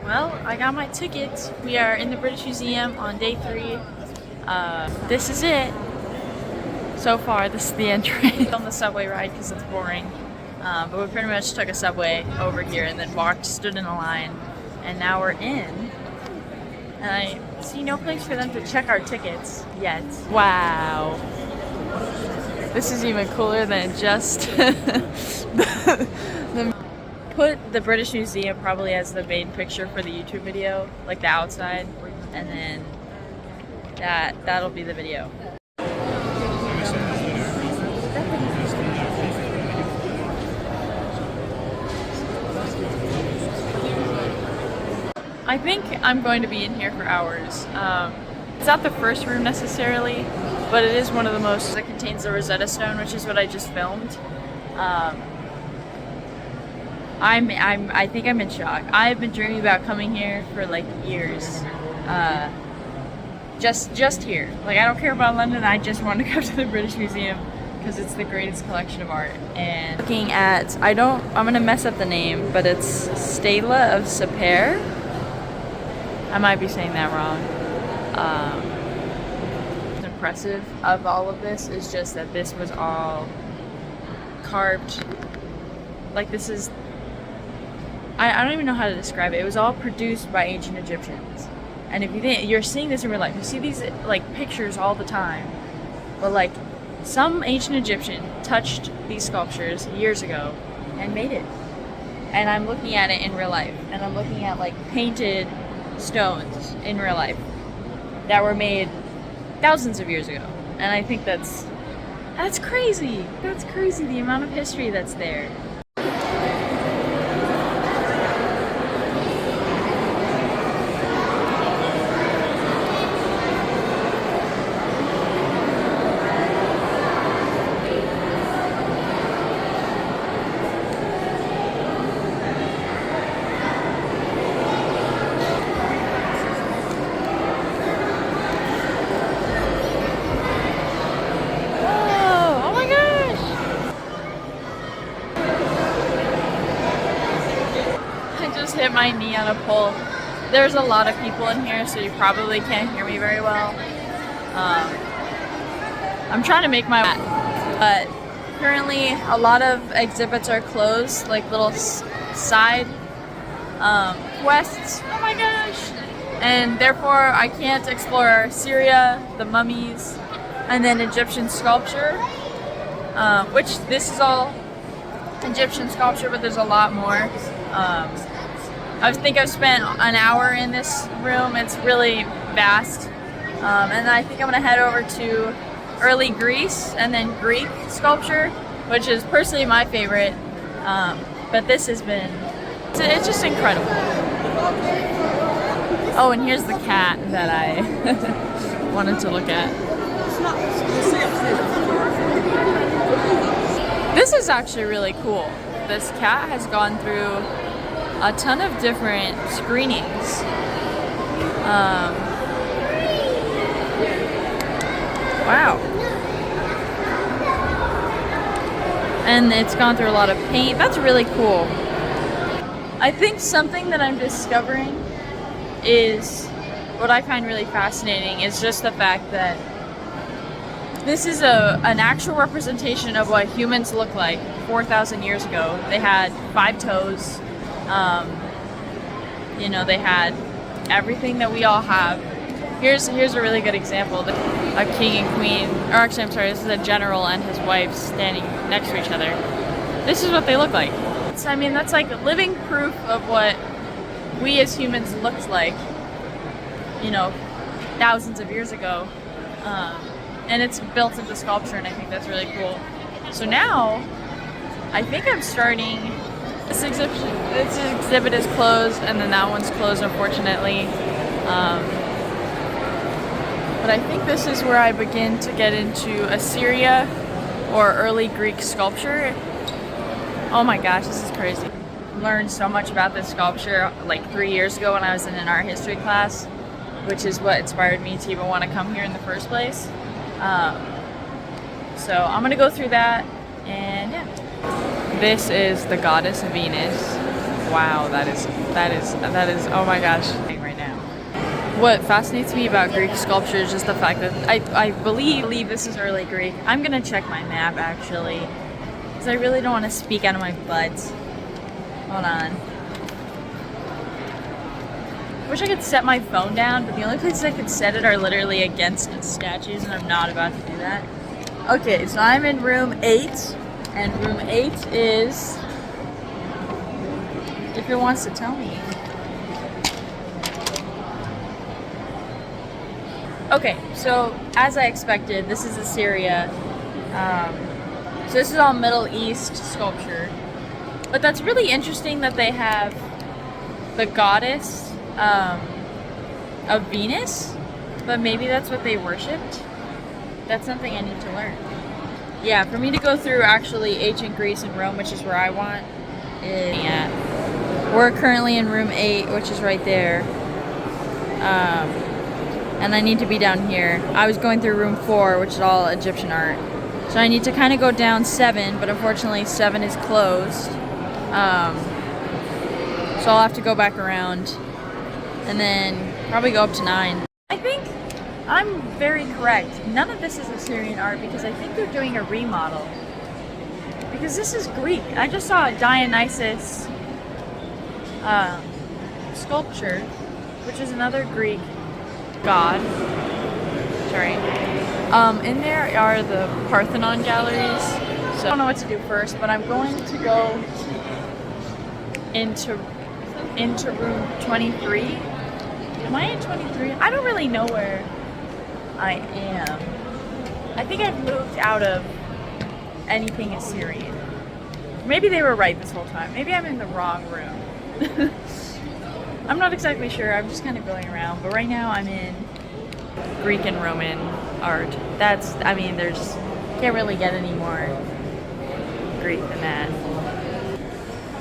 Well, I got my tickets. We are in the British Museum on day 3. This is it. So far, this is the entrance. On the subway ride because it's boring. But we pretty much took a subway over here and then walked, stood in a line, and now we're in. And I see no place for them to check our tickets yet. Wow. This is even cooler than just put the British Museum probably as the main picture for the YouTube video, like the outside, and then that'll be the video. I think I'm going to be in here for hours. It's not the first room necessarily, but it is one of the most that contains the Rosetta Stone, which is what I just filmed. I think I'm in shock. I've been dreaming about coming here for like years. Just here. Like, I don't care about London. I just want to go to the British Museum because it's the greatest collection of art. And looking at, I'm gonna mess up the name, but it's Stela of Sapere. I might be saying that wrong. What's impressive of all of this is just that this was all carved. Like, this is, I don't even know how to describe it. It was all produced by ancient Egyptians. And if you think, you're seeing this in real life, you see these like pictures all the time. But like, some ancient Egyptian touched these sculptures years ago and made it. And I'm looking at it in real life. And I'm looking at like painted stones in real life that were made thousands of years ago. And I think that's crazy. That's crazy, the amount of history that's there. Hit my knee on a pole. There's a lot of people in here, so you probably can't hear me very well. I'm trying to make my but currently a lot of exhibits are closed, like little side quests. Oh my gosh! And therefore I can't explore Syria, the mummies, and then Egyptian sculpture, which this is all Egyptian sculpture, but there's a lot more. I think I've spent an hour in this room. It's really vast. And I think I'm gonna head over to early Greece and then Greek sculpture, which is personally my favorite. But this has been, it's just incredible. Oh, and here's the cat that I wanted to look at. This is actually really cool. This cat has gone through a ton of different screenings. Wow. And it's gone through a lot of paint. That's really cool. I think something that I'm discovering is, what I find really fascinating is just the fact that this is an actual representation of what humans look like 4,000 years ago. They had 5 toes. You know, they had everything that we all have. Here's a really good example. A king and queen, or actually I'm sorry, this is a general and his wife standing next to each other. This is what they look like. I mean, that's like living proof of what we as humans looked like, you know, thousands of years ago. And it's built into sculpture, and I think that's really cool. So now, I think I'm starting. This exhibit is closed, and then that one's closed, unfortunately. But I think this is where I begin to get into Assyria or early Greek sculpture. Oh my gosh, this is crazy. Learned so much about this sculpture like 3 years ago when I was in an art history class, which is what inspired me to even want to come here in the first place. So I'm gonna go through that, and yeah. This is the goddess Venus. wow, that is, oh my gosh, right now. What fascinates me about Greek sculpture is just the fact that I believe this is early Greek. I'm gonna check my map actually, because I really don't want to speak out of my butt. Hold on. Wish I could set my phone down, but the only places I could set it are literally against statues, and I'm not about to do that. Okay, so I'm in room 8, and room 8 is, if it wants to tell me. Okay, so as I expected, this is Assyria. So this is all Middle East sculpture. But that's really interesting that they have the goddess of Venus, but maybe that's what they worshipped. That's something I need to learn. Yeah, for me to go through actually ancient Greece and Rome, which is where I want, we're currently in room 8, which is right there. And I need to be down here. I was going through room 4, which is all Egyptian art. So I need to kind of go down 7, but unfortunately 7 is closed. So I'll have to go back around and then probably go up to 9. I think I'm very correct. None of this is Assyrian art because I think they're doing a remodel. Because this is Greek. I just saw a Dionysus sculpture, which is another Greek god. Sorry. In there are the Parthenon galleries. So I don't know what to do first, but I'm going to go into room 23. Am I in 23? I don't really know where I am. I think I've moved out of anything Assyrian. Maybe they were right this whole time. Maybe I'm in the wrong room. I'm not exactly sure. I'm just kind of going around. But right now I'm in Greek and Roman art. There's can't really get any more Greek than that.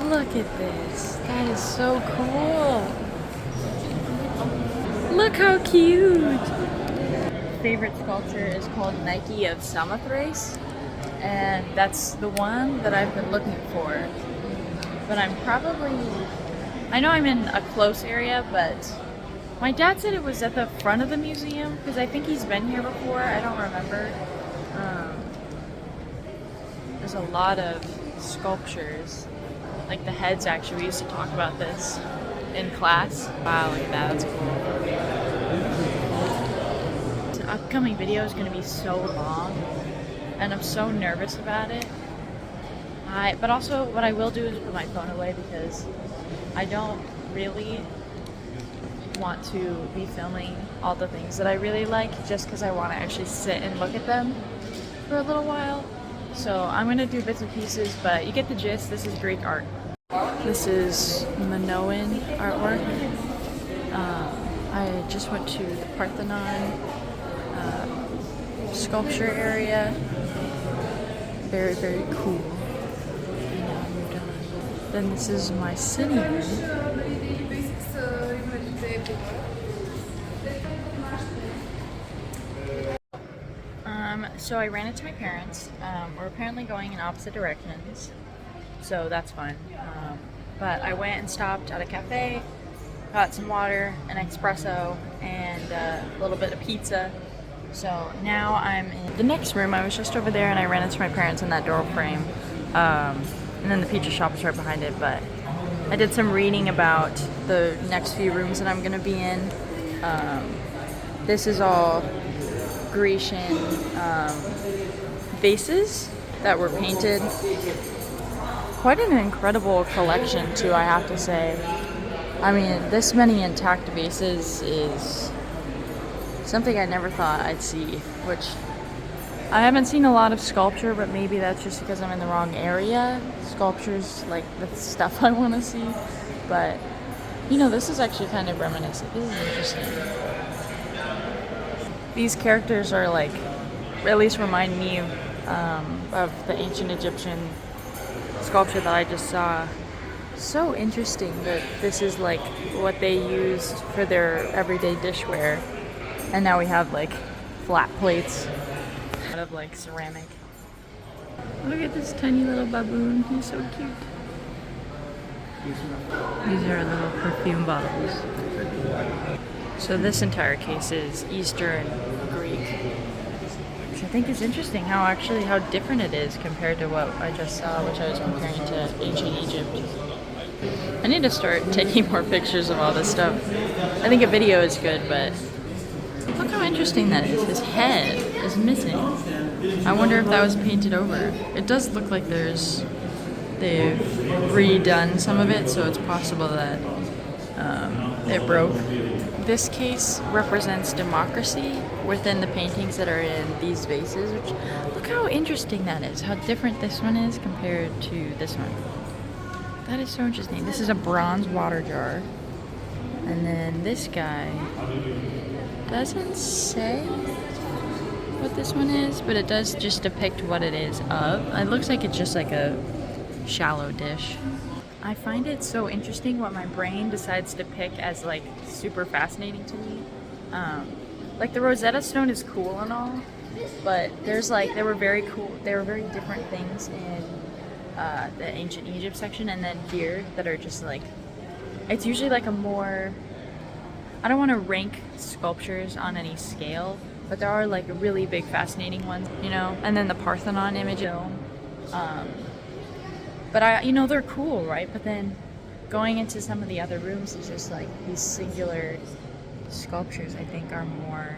Look at this. That is so cool. Look how cute. Favorite sculpture is called Nike of Samothrace, and that's the one that I've been looking for. But I know I'm in a close area, but my dad said it was at the front of the museum because I think he's been here before. I don't remember. There's a lot of sculptures. Like the heads, actually, we used to talk about this in class. Wow, look at that, that's cool. The upcoming video is going to be so long, and I'm so nervous about it. But also, what I will do is put my phone away because I don't really want to be filming all the things that I really like just because I want to actually sit and look at them for a little while. So I'm going to do bits and pieces, but you get the gist. This is Greek art. This is Minoan artwork. I just went to the Parthenon sculpture area. Very, very cool. And now I'm done. Then this is my sitting room. So I ran into my parents. We're apparently going in opposite directions, so that's fun. But I went and stopped at a cafe, got some water, an espresso, and a little bit of pizza. So now I'm in the next room. I was just over there and I ran into my parents in that door frame. And then the pizza shop is right behind it, but I did some reading about the next few rooms that I'm going to be in. This is all Grecian vases that were painted. Quite an incredible collection too, I have to say. I mean, this many intact vases is something I never thought I'd see, which I haven't seen a lot of sculpture, but maybe that's just because I'm in the wrong area. Sculpture's like the stuff I want to see, but you know, this is actually kind of reminiscent. This is interesting. These characters are like, at least remind me of the ancient Egyptian sculpture that I just saw. So interesting that this is like what they used for their everyday dishware, and now we have like flat plates out of like ceramic. Look at this tiny little baboon, he's so cute. These are little perfume bottles. So this entire case is Eastern Greek, which I think is interesting how different it is compared to what I just saw, which I was comparing to ancient Egypt. I need to start taking more pictures of all this stuff. I think a video is good, but look how interesting that is. His head is missing. I wonder if that was painted over. It does look like they've redone some of it, so it's possible that it broke. This case represents democracy within the paintings that are in these vases, which, look how interesting that is, how different this one is compared to this one. That is so interesting. This is a bronze water jar. And then this guy doesn't say what this one is, but it does just depict what it is of. It looks like it's just like a shallow dish. I find it so interesting what my brain decides to pick as like super fascinating to me. Like the Rosetta Stone is cool and all, but there were very different things in the ancient Egypt section, and then here that are just like, it's usually like a more, I don't want to rank sculptures on any scale, but there are like really big fascinating ones, you know, and then the Parthenon image, but they're cool, right? But then going into some of the other rooms is just like these singular sculptures I think are more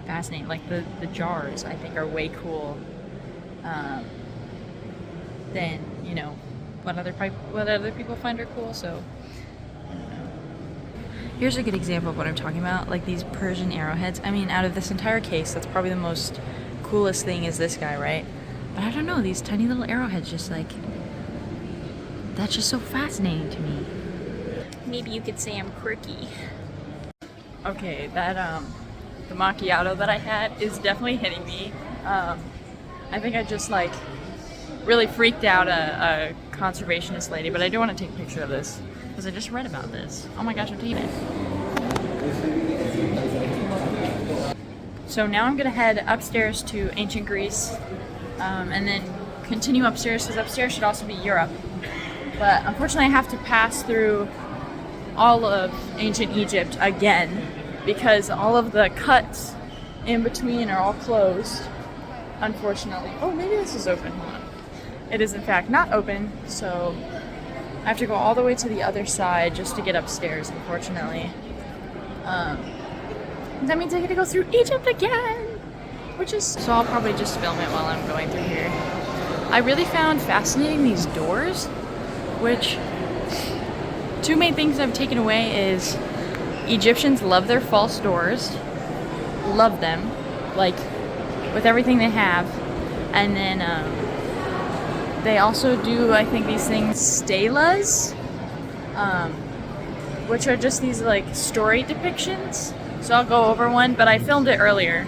fascinating. Like the jars I think are way cool than, you know, what other people find are cool. So I don't know. Here's a good example of what I'm talking about, like these Persian arrowheads. I mean, out of this entire case, that's probably the most coolest thing is this guy, right? But I don't know, these tiny little arrowheads just like, that's just so fascinating to me. Maybe you could say I'm quirky. Okay, that the macchiato that I had is definitely hitting me. I think I just like really freaked out a conservationist lady, but I do want to take a picture of this because I just read about this. Oh my gosh, I'm taking it. So now I'm gonna head upstairs to ancient Greece, and then continue upstairs, because upstairs should also be Europe. But unfortunately I have to pass through all of ancient Egypt again because all of the cuts in between are all closed, unfortunately. Oh, maybe this is open, hold on. It is in fact not open, so I have to go all the way to the other side just to get upstairs, unfortunately. That means I get to go through Egypt again, which is, so I'll probably just film it while I'm going through here. I really found fascinating these doors, which, two main things I've taken away is Egyptians love their false doors, love them, like with everything they have, and then they also do, I think, these things, stelas, which are just these like story depictions. So I'll go over one, but I filmed it earlier.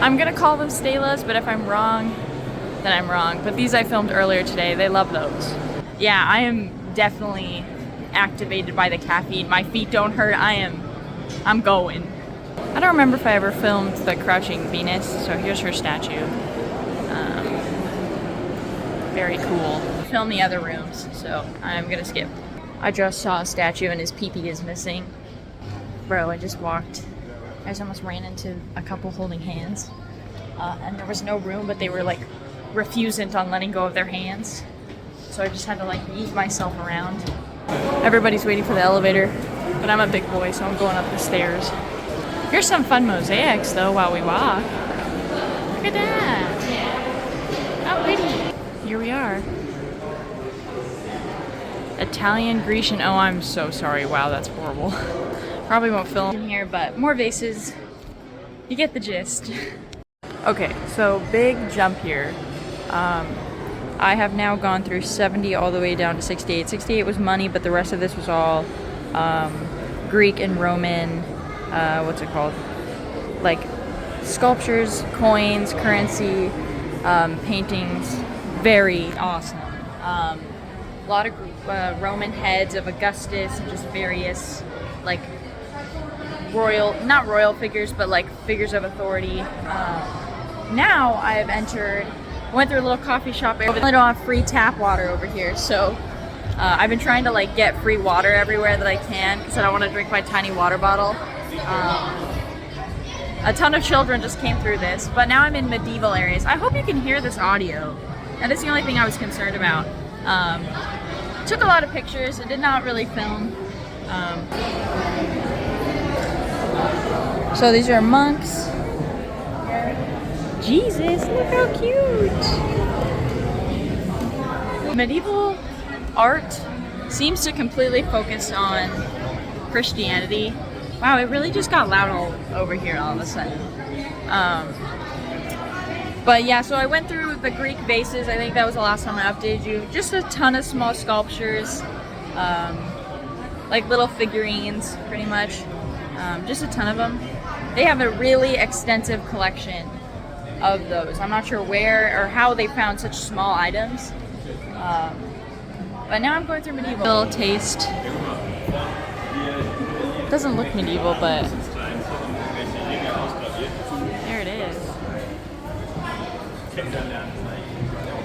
I'm gonna call them stelas, but if I'm wrong, then I'm wrong. But these I filmed earlier today. They love those. Yeah, I am definitely activated by the caffeine. My feet don't hurt. I'm going. I don't remember if I ever filmed the Crouching Venus, so here's her statue. Very cool. Film the other rooms, so I'm gonna skip. I just saw a statue and his pee-pee is missing. Bro, I just walked. I just almost ran into a couple holding hands. And there was no room, but they were like refusant on letting go of their hands. So I just had to like yeet myself around. Everybody's waiting for the elevator, but I'm a big boy, so I'm going up the stairs. Here's some fun mosaics though while we walk. Look at that. How pretty. Here we are. Italian, Grecian, oh I'm so sorry, wow that's horrible. Probably won't film in here, but more vases. You get the gist. Okay, so big jump here. I have now gone through 70 all the way down to 68. 68 was money, but the rest of this was all Greek and Roman, what's it called? Like sculptures, coins, currency, paintings. Very awesome. A lot of Roman heads of Augustus and just various like not royal figures, but like figures of authority. Now I have went through a little coffee shop area. I don't have free tap water over here, so I've been trying to like get free water everywhere that I can because I don't want to drink my tiny water bottle. A ton of children just came through this, but now I'm in medieval areas. I hope you can hear this audio. And that's the only thing I was concerned about. Took a lot of pictures. I did not really film. So these are monks. Jesus, look how cute! Medieval art seems to completely focus on Christianity. Wow, it really just got loud all over here all of a sudden. But yeah, so I went through the Greek vases. I think that was the last time I updated you. Just a ton of small sculptures, like little figurines, pretty much. Just a ton of them. They have a really extensive collection of those. I'm not sure where or how they found such small items. But now I'm going through medieval. Little taste. Doesn't look medieval, but there it is.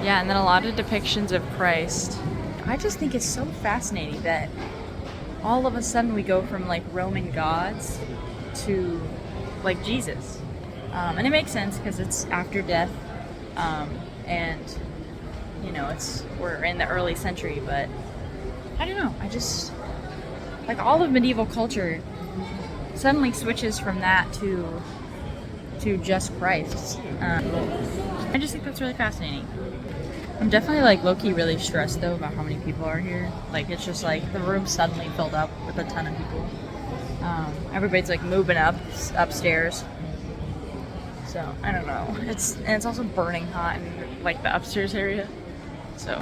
Yeah, and then a lot of depictions of Christ. I just think it's so fascinating that all of a sudden we go from like Roman gods to like Jesus. And it makes sense because it's after death, and you know, we're in the early century, but I don't know, I just like all of medieval culture suddenly switches from that to just Christ. I just think that's really fascinating. I'm definitely like low-key really stressed though about how many people are here. Like it's just like the room suddenly filled up with a ton of people. Everybody's like moving upstairs. So I don't know. It's also burning hot in like the upstairs area. So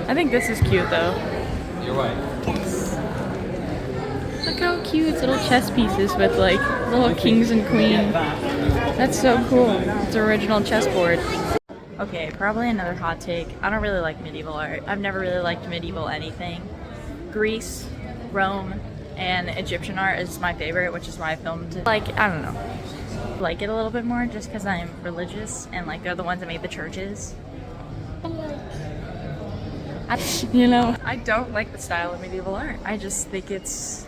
I think this is cute though. You're right. Look how cute, it's little chess pieces with like little kings and queens. That's so cool. It's an original chessboard. Okay, probably another hot take. I don't really like medieval art. I've never really liked medieval anything. Greece, Rome, and Egyptian art is my favorite, which is why I filmed it. Like, I don't know. I like it a little bit more just because I'm religious and like they're the ones that made the churches. You know, I don't like the style of medieval art. I just think it's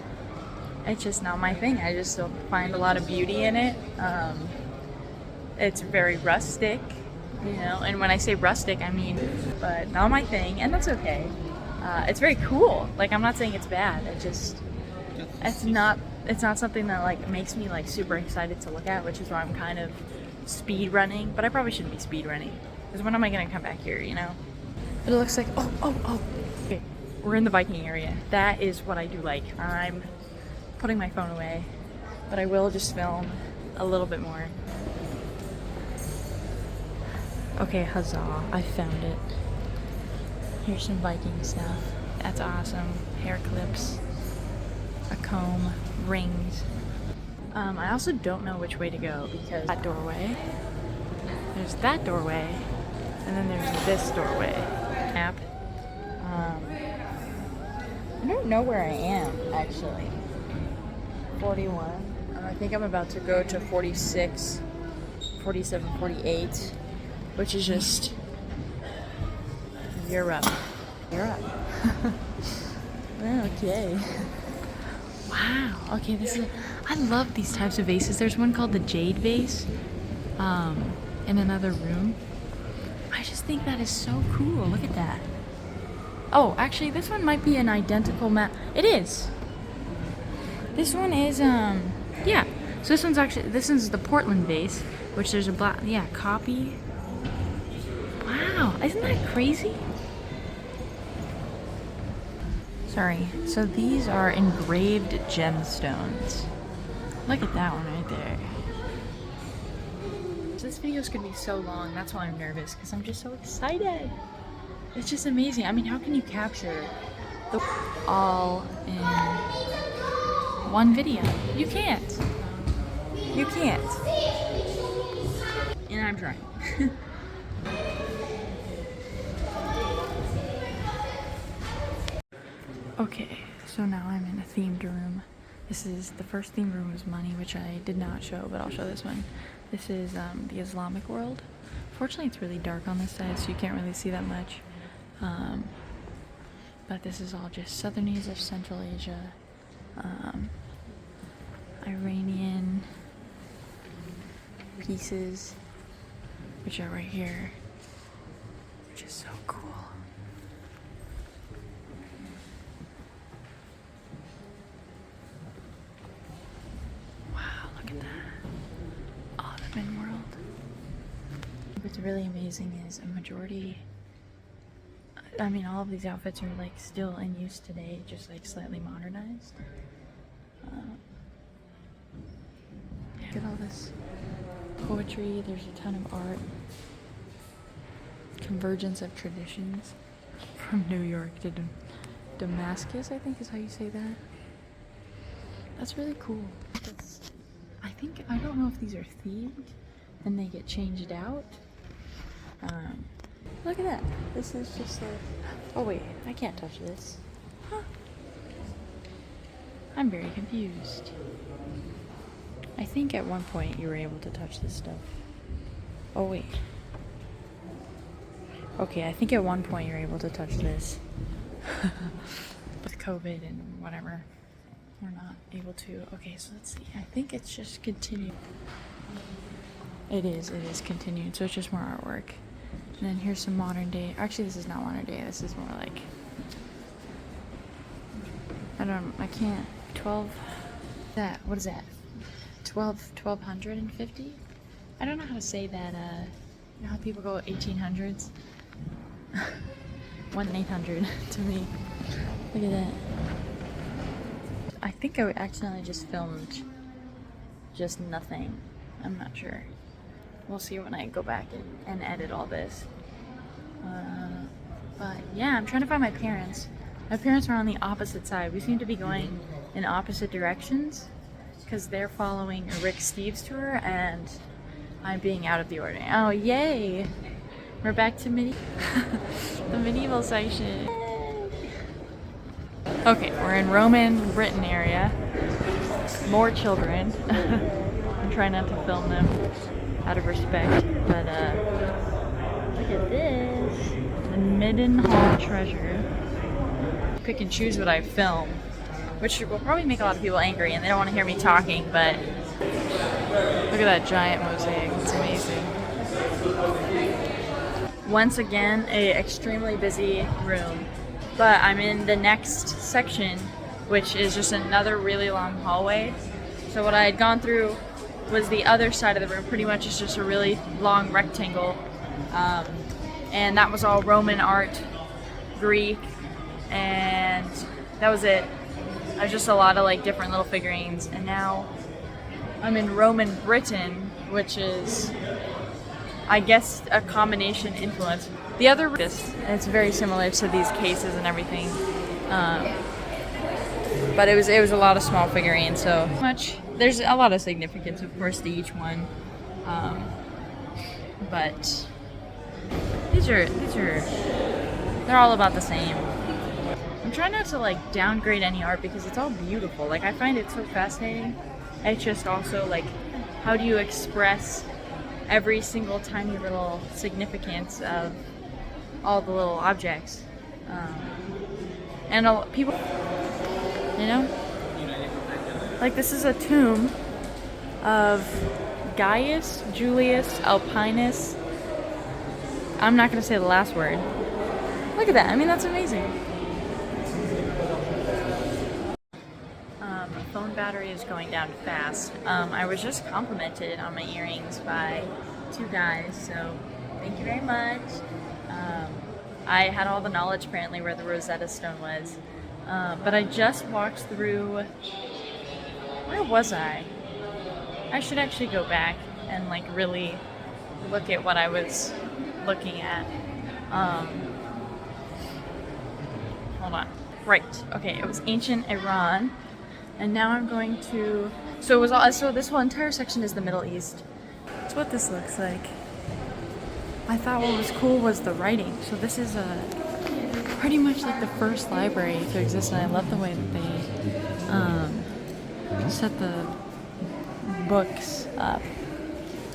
just not my thing. I just don't find a lot of beauty in it. It's very rustic, you know, and when I say rustic, I mean, but not my thing, and that's okay. It's very cool. Like, I'm not saying it's bad. It's not something that like makes me like super excited to look at, which is why I'm kind of speed running. But I probably shouldn't be speed running because when am I gonna come back here, you know? It looks like, oh. Okay, we're in the Viking area. That is what I do like. I'm putting my phone away, but I will just film a little bit more. Okay, huzzah, I found it. Here's some Viking stuff. That's awesome. Hair clips, a comb, rings. I also don't know which way to go because that doorway, there's that doorway, and then there's this doorway. App. I don't know where I am actually. 41. I think I'm about to go to 46, 47, 48, which is just Europe. Okay. Wow. Okay, I love these types of vases. There's one called the Jade vase in another room. I just think that is so cool. Look at that. Oh, actually, this one might be an identical map. It is. This one is, yeah. So this one's the Portland vase, which there's a copy. Wow, isn't that crazy? Sorry. So these are engraved gemstones. Look at that one right there. This video is going to be so long, that's why I'm nervous, because I'm just so excited. It's just amazing. I mean, how can you capture all in one video? You can't. You can't. And I'm trying. Okay, so now I'm in a themed room. The first themed room was money, which I did not show, but I'll show this one. This is the Islamic world. Fortunately, it's really dark on this side, so you can't really see that much. But this is all just southern Asia, Central Asia, Iranian pieces, which are right here, which is so cool. Wow, look at that. Ottoman world. What's really amazing is a majority, I mean, all of these outfits are like still in use today, just like slightly modernized. Look at all this poetry, there's a ton of art. Convergence of traditions from New York to Damascus, I think is how you say that. That's really cool. I don't know if these are themed and they get changed out. Look at that. This is just like, oh wait, I can't touch this. Huh. I'm very confused. I think at one point you were able to touch this stuff. Oh wait. Okay, I think at one point you're able to touch this. With COVID and whatever, we're not able to. Okay, so let's see. I think it's just continued. It is continued, so it's just more artwork. And then here's some modern day. Actually, this is not modern day. This is more like, I can't. 12. What is that? 1250? I don't know how to say that. You know how people go 1800s? 1-800 to me. Look at that. I think I accidentally just filmed just nothing. I'm not sure. We'll see when I go back and edit all this. But yeah, I'm trying to find my parents. My parents are on the opposite side. We seem to be going in opposite directions because they're following a Rick Steves tour and I'm being out of the ordinary. Oh, yay! We're back to the medieval section. Okay, we're in Roman Britain area. More children. I'm trying not to film them out of respect, but look at this. The Midden Hall treasure. Pick and choose what I film, which will probably make a lot of people angry and they don't want to hear me talking, but look at that giant mosaic. It's amazing. Once again, a extremely busy room, but I'm in the next section, which is just another really long hallway. So what I had gone through was the other side of the room. Pretty much it's just a really long rectangle, and that was all Roman art, Greek, and that was it. There's just a lot of like different little figurines, and now I'm in Roman Britain, which is, I guess, a combination influence. The other, it's very similar to these cases and everything, but it was a lot of small figurines. So much. There's a lot of significance, of course, to each one, but they're all about the same. I'm trying not to like downgrade any art because it's all beautiful. Like, I find it so fascinating. It's just also like, how do you express every single tiny little significance of all the little objects? And people, you know, like this is a tomb of Gaius Julius Alpinus. I'm not going to say the last word. Look at that. I mean, that's amazing. My phone battery is going down fast. I was just complimented on my earrings by 2 guys, so thank you very much. I had all the knowledge apparently where the Rosetta Stone was, but I just walked through. Where was I? I should actually go back and like really look at what I was looking at. Hold on. Right. Okay. It was ancient Iran, and now I'm going to. So it was all. So this whole entire section is the Middle East. That's what this looks like. I thought what was cool was the writing. So this is pretty much like the first library to exist, and I love the way that they set the books up.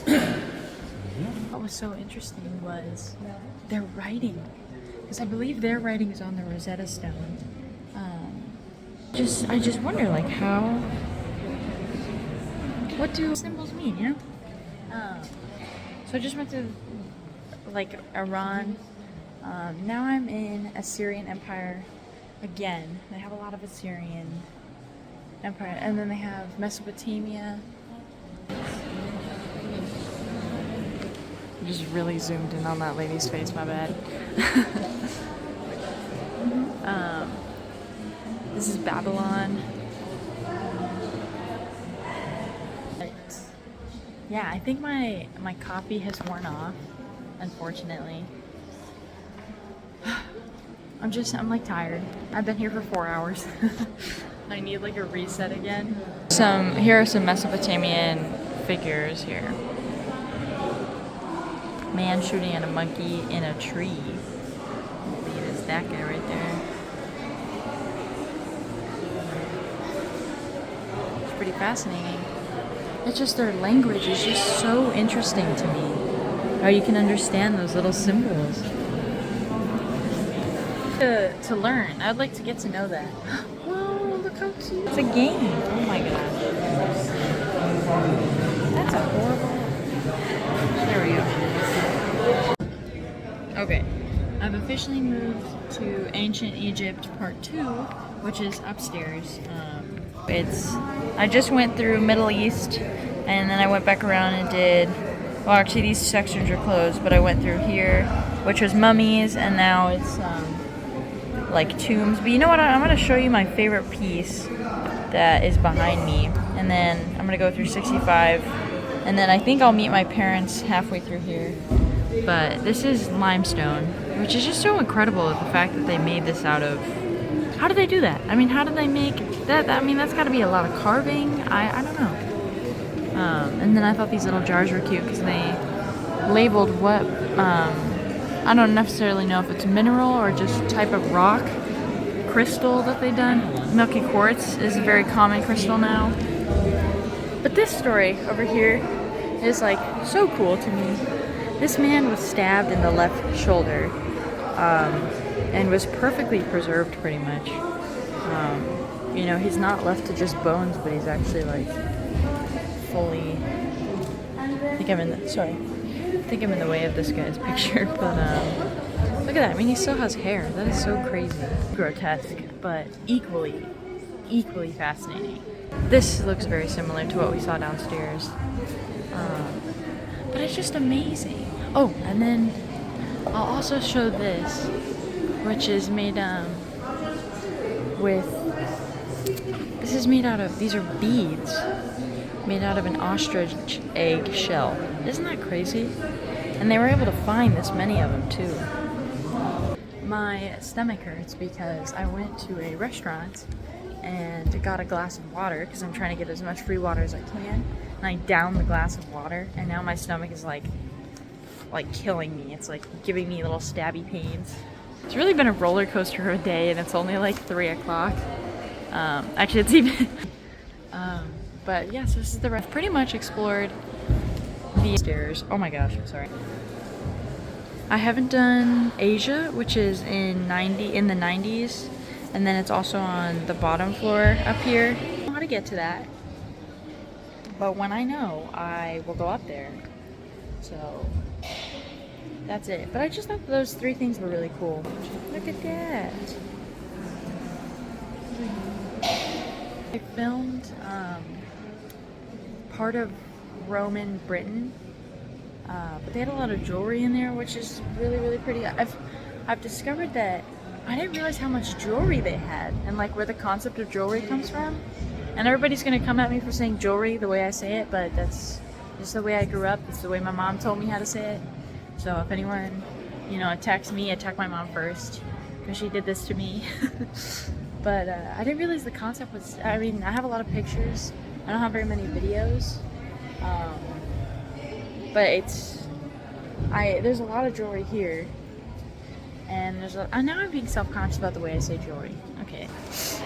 What was so interesting was their writing, because I believe their writing is on the Rosetta Stone. I just wonder, like, what do symbols mean, you know? So I just went to, like, Iran. Now I'm in Assyrian Empire again. They have a lot of Assyrian Empire, and then they have Mesopotamia. I just really zoomed in on that lady's face, my bad. This is Babylon. But yeah, I think my coffee has worn off, unfortunately. I'm like tired. I've been here for 4 hours. I need like a reset again. Here are some Mesopotamian figures here. Man shooting at a monkey in a tree. I believe it's that guy right there. It's pretty fascinating. It's just their language is just so interesting to me. How you can understand those little symbols. To learn. I'd like to get to know that. Whoa, look how cute. It's a game. Oh my gosh. That's a horrible... There we go. Okay. I've officially moved to Ancient Egypt Part 2, which is upstairs. I just went through Middle East, and then I went back around and did... Well, actually, these sections are closed, but I went through here, which was mummies, and now it's... like tombs. But you know what, I'm going to show you my favorite piece that is behind me, and then I'm going to go through 65, and then I think I'll meet my parents halfway through here. But this is limestone, which is just so incredible, the fact that they made this out of... How did they do that? I mean, how did they make that? I mean, that's got to be a lot of carving. I don't know. And then I thought these little jars were cute because they labeled what I don't necessarily know if it's mineral or just type of rock crystal that they've done. Milky quartz is a very common crystal now. But this story over here is like so cool to me. This man was stabbed in the left shoulder and was perfectly preserved pretty much. You know, he's not left to just bones, but he's actually like fully... I think I'm in the way of this guy's picture, but look at that. I mean, he still has hair. That is so crazy. Grotesque, but equally fascinating. This looks very similar to what we saw downstairs. But it's just amazing. Oh, and then I'll also show this, which is made this is made out of, these are beads made out of an ostrich egg shell. Isn't that crazy? And they were able to find this many of them too. My stomach hurts because I went to a restaurant and got a glass of water because I'm trying to get as much free water as I can. And I downed the glass of water, and now my stomach is like killing me. It's like giving me little stabby pains. It's really been a roller coaster of a day, and it's only like 3 o'clock. Actually, it's even... but yes, this is the rest. Pretty much explored the stairs. Oh my gosh, I'm sorry. I haven't done Asia, which is in the 90s, and then it's also on the bottom floor up here. I don't know how to get to that, but when I know, I will go up there. So that's it. But I just thought those 3 things were really cool. Look at that. I filmed part of Roman Britain, but they had a lot of jewelry in there, which is really pretty. I've discovered that I didn't realize how much jewelry they had, and like where the concept of jewelry comes from. And everybody's gonna come at me for saying jewelry the way I say it, but that's just the way I grew up. It's the way my mom told me how to say it. So if anyone, you know, attacks me, attack my mom first, because she did this to me. But I didn't realize the concept was, I mean, I have a lot of pictures. I don't have very many videos. But there's a lot of jewelry here. And now I'm being self-conscious about the way I say jewelry. Okay,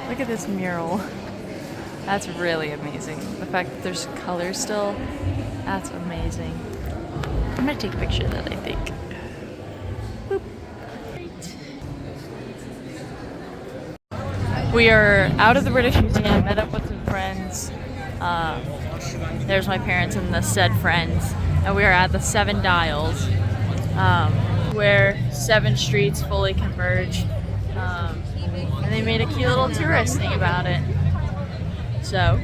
look at this mural. That's really amazing. The fact that there's color still. That's amazing. I'm gonna take a picture of that, I think. Boop. We are out of the British Museum, met up with some friends. There's my parents and the said friends. And we are at the Seven Dials, where 7 streets fully converge. And they made a cute little tourist thing about it. So,